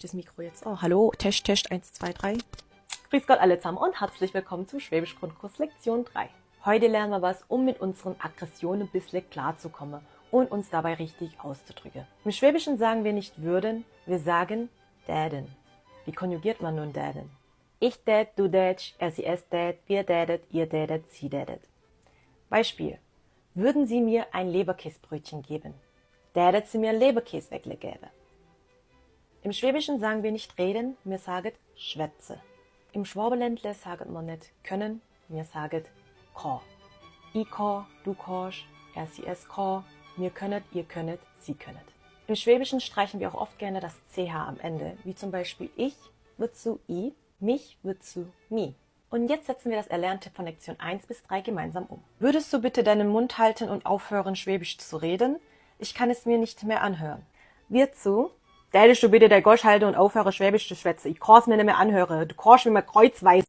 das Mikro jetzt. Oh, hallo, Test, Test, 1, 2, 3. Grüß Gott alle zusammen und herzlich willkommen zum Schwäbisch-Grundkurs Lektion 3. Heute lernen wir was, um mit unseren Aggressionen ein bisschen klarzukommen und uns dabei richtig auszudrücken. Im Schwäbischen sagen wir nicht würden, wir sagen däden. Wie konjugiert man nun däden? Ich däd, du dädsch, er, sie, es däd, wir dädet, ihr dädet, sie dädet. Beispiel. Würden Sie mir ein Leberkäsbrötchen geben? Dädet Sie mir Leberkäs weggeben. Im Schwäbischen sagen wir nicht reden, wir sagen schwätze. Im Schwabeländle sagen wir nicht können, wir sagen kann. Ich kann, du kannst, er, sie, es kann, wir könnet, ihr könnet, sie könnet. Im Schwäbischen streichen wir auch oft gerne das CH am Ende, wie zum Beispiel ich wird zu I, mich wird zu mi. Und jetzt setzen wir das Erlernte von Lektion 1 bis 3 gemeinsam um. Würdest du bitte deinen Mund halten und aufhören, Schwäbisch zu reden? Ich kann es mir nicht mehr anhören. Wir zu Dädest du bitte der Gosch halten und aufhören, Schwäbisch zu schwätzen. Ich kann's mir nicht mehr anhören. Du kannst mir mal kreuzweise